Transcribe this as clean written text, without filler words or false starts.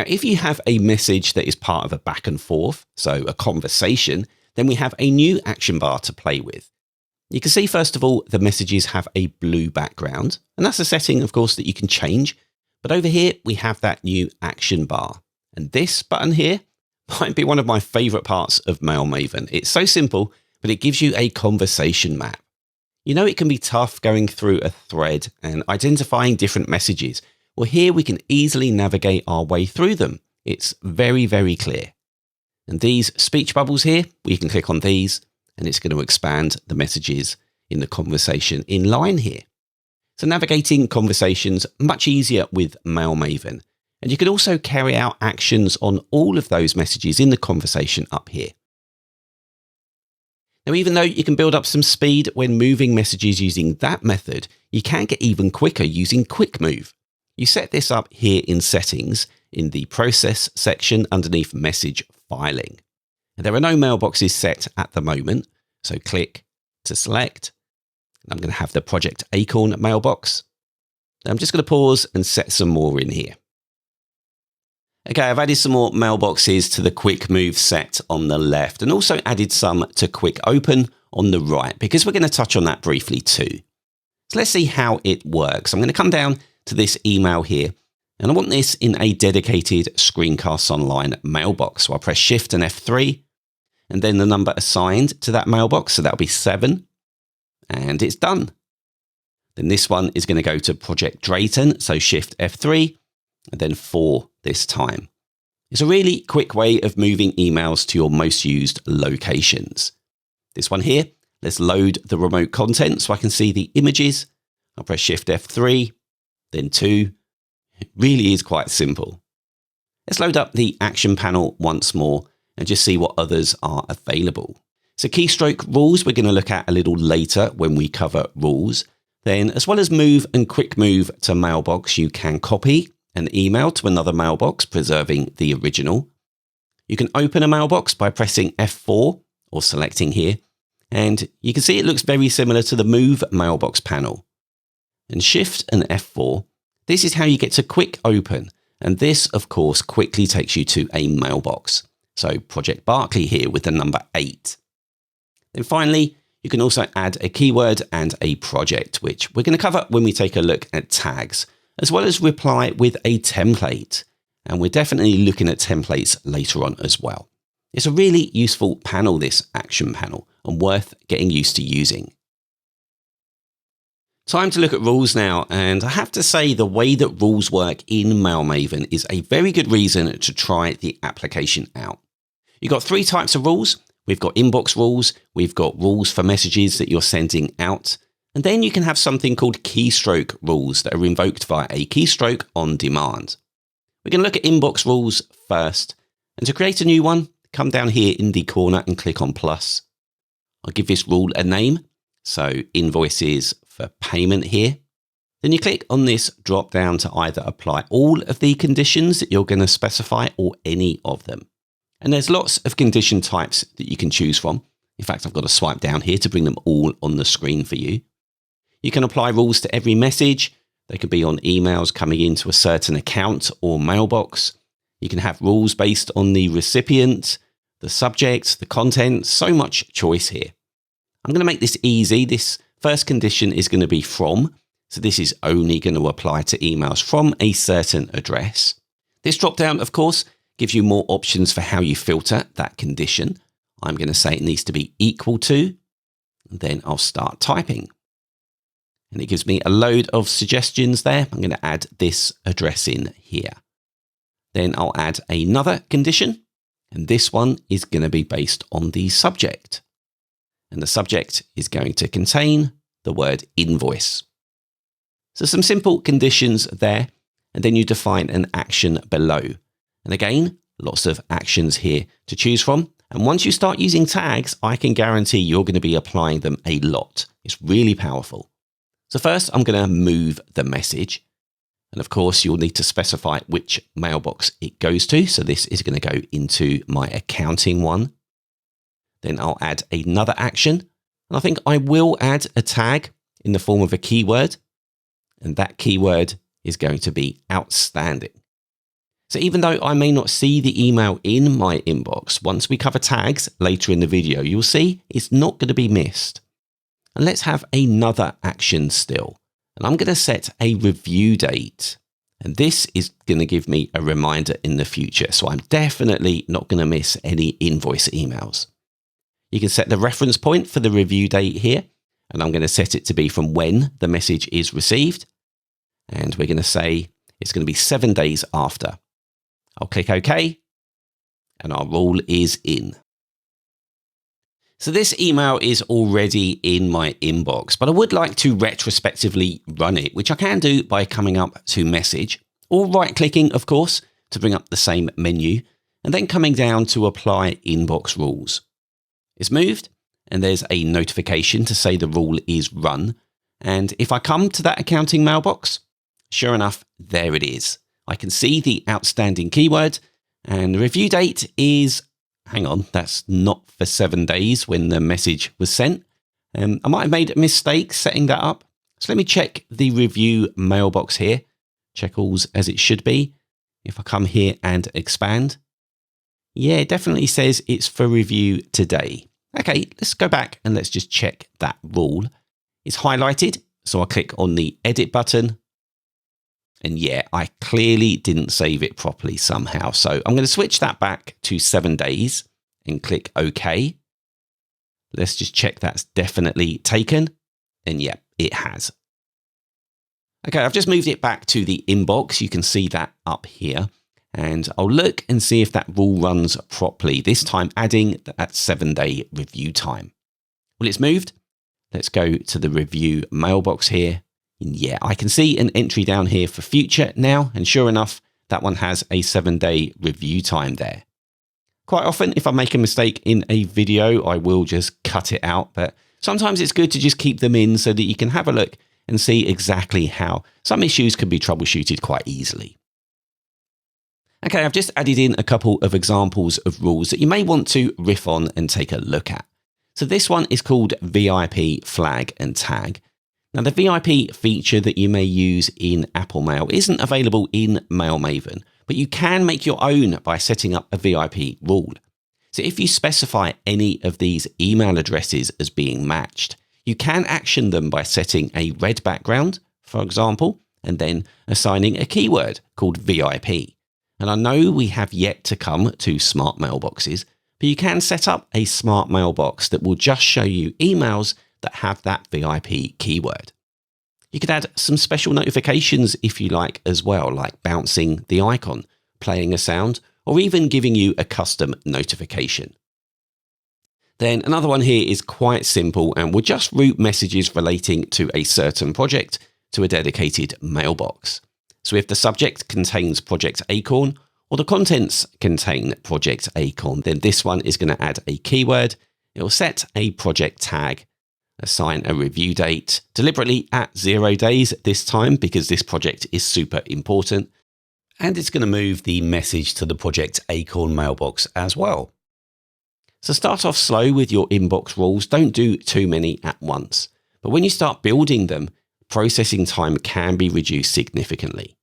Now, if you have a message that is part of a back and forth, so a conversation, then we have a new action bar to play with. You can see, first of all, the messages have a blue background, and that's a setting, of course, that you can change. But over here, we have that new action bar. And this button here might be one of my favorite parts of MailMaven. It's so simple, but it gives you a conversation map. You know, it can be tough going through a thread and identifying different messages. Well, here we can easily navigate our way through them. It's very, very clear. And these speech bubbles here, we can click on these and it's going to expand the messages in the conversation in line here. So navigating conversations much easier with MailMaven. And you can also carry out actions on all of those messages in the conversation up here. Now, even though you can build up some speed when moving messages using that method, you can get even quicker using Quick Move. You set this up here in Settings in the Process section underneath Message Filing. And there are no mailboxes set at the moment, so click to select. I'm going to have the Project Acorn mailbox. I'm just going to pause and set some more in here. Okay, I've added some more mailboxes to the Quick Move set on the left and also added some to Quick Open on the right because we're going to touch on that briefly too. So let's see how it works. I'm going to come down to this email here and I want this in a dedicated ScreenCastsONLINE mailbox. So I'll press Shift and F3 and then the number assigned to that mailbox. So that'll be 7 and it's done. Then this one is going to go to Project Drayton. So Shift F3 and then 4 this time. It's a really quick way of moving emails to your most used locations. This one here, let's load the remote content so I can see the images. I'll press Shift F3, then 2. It really is quite simple. Let's load up the action panel once more and just see what others are available. So keystroke rules, we're going to look at a little later when we cover rules. Then as well as move and quick move to mailbox, you can copy an email to another mailbox, preserving the original. You can open a mailbox by pressing F4 or selecting here. And you can see it looks very similar to the Move Mailbox panel. And Shift and F4, this is how you get to Quick Open. And this, of course, quickly takes you to a mailbox. So Project Barclay here with the number 8. Then finally, you can also add a keyword and a project, which we're going to cover when we take a look at tags, as well as reply with a template. And we're definitely looking at templates later on as well. It's a really useful panel, this action panel, and worth getting used to using. Time to look at rules now, and I have to say the way that rules work in MailMaven is a very good reason to try the application out. You've got 3 types of rules. We've got inbox rules, we've got rules for messages that you're sending out, and then you can have something called keystroke rules that are invoked via a keystroke on demand. We're going to look at inbox rules first, and to create a new one, come down here in the corner and click on plus. I'll give this rule a name, so invoices for payment here. Then you click on this drop down to either apply all of the conditions that you're going to specify or any of them. And there's lots of condition types that you can choose from. In fact, I've got to swipe down here to bring them all on the screen for you. You can apply rules to every message. They could be on emails coming into a certain account or mailbox. You can have rules based on the recipient, the subject, the content, so much choice here. I'm going to make this easy. This first condition is going to be from. So this is only going to apply to emails from a certain address. This drop down, of course, gives you more options for how you filter that condition. I'm going to say it needs to be equal to, and then I'll start typing. And it gives me a load of suggestions there. I'm going to add this address in here. Then I'll add another condition, and this one is going to be based on the subject. And the subject is going to contain the word invoice. So some simple conditions there, and then you define an action below. And again, lots of actions here to choose from. And once you start using tags, I can guarantee you're going to be applying them a lot. It's really powerful. So first, I'm going to move the message. And of course, you'll need to specify which mailbox it goes to. So this is going to go into my accounting one. Then I'll add another action. And I think I will add a tag in the form of a keyword. And that keyword is going to be outstanding. So even though I may not see the email in my inbox, once we cover tags later in the video, you'll see it's not going to be missed. And let's have another action still. And I'm going to set a review date. And this is going to give me a reminder in the future. So I'm definitely not going to miss any invoice emails. You can set the reference point for the review date here. And I'm going to set it to be from when the message is received. And we're going to say it's going to be 7 days after. I'll click OK. And our rule is in. So this email is already in my inbox, but I would like to retrospectively run it, which I can do by coming up to Message, or right-clicking, of course, to bring up the same menu, and then coming down to Apply Inbox Rules. It's moved, and there's a notification to say the rule is run. And if I come to that accounting mailbox, sure enough, there it is. I can see the outstanding keyword, and the review date is, hang on, that's not for 7 days when the message was sent. I might have made a mistake setting that up. So let me check the review mailbox here. Check all's as it should be. If I come here and expand, yeah, it definitely says it's for review today. Okay, let's go back and let's just check that rule. It's highlighted, so I'll click on the edit button. And yeah, I clearly didn't save it properly somehow. So I'm going to switch that back to 7 days and click OK. Let's just check that's definitely taken. And yeah, it has. Okay, I've just moved it back to the inbox. You can see that up here. And I'll look and see if that rule runs properly, this time adding that 7-day review time. Well, it's moved. Let's go to the review mailbox here. And yeah, I can see an entry down here for future now. And sure enough, that one has a 7-day review time there. Quite often, if I make a mistake in a video, I will just cut it out. But sometimes it's good to just keep them in so that you can have a look and see exactly how some issues can be troubleshooted quite easily. Okay, I've just added in a couple of examples of rules that you may want to riff on and take a look at. So this one is called VIP flag and tag. Now, the VIP feature that you may use in Apple Mail isn't available in MailMaven, but you can make your own by setting up a VIP rule. So if you specify any of these email addresses as being matched, you can action them by setting a red background, for example, and then assigning a keyword called VIP. And I know we have yet to come to smart mailboxes, but you can set up a smart mailbox that will just show you emails that have that VIP keyword. You could add some special notifications if you like as well, like bouncing the icon, playing a sound, or even giving you a custom notification. Then another one here is quite simple and will just route messages relating to a certain project to a dedicated mailbox. So if the subject contains Project Acorn or the contents contain Project Acorn, then this one is going to add a keyword. It will set a project tag, assign a review date, deliberately at 0 days this time because this project is super important. And it's going to move the message to the Project Acorn mailbox as well. So start off slow with your inbox rules. Don't do too many at once. But when you start building them, processing time can be reduced significantly.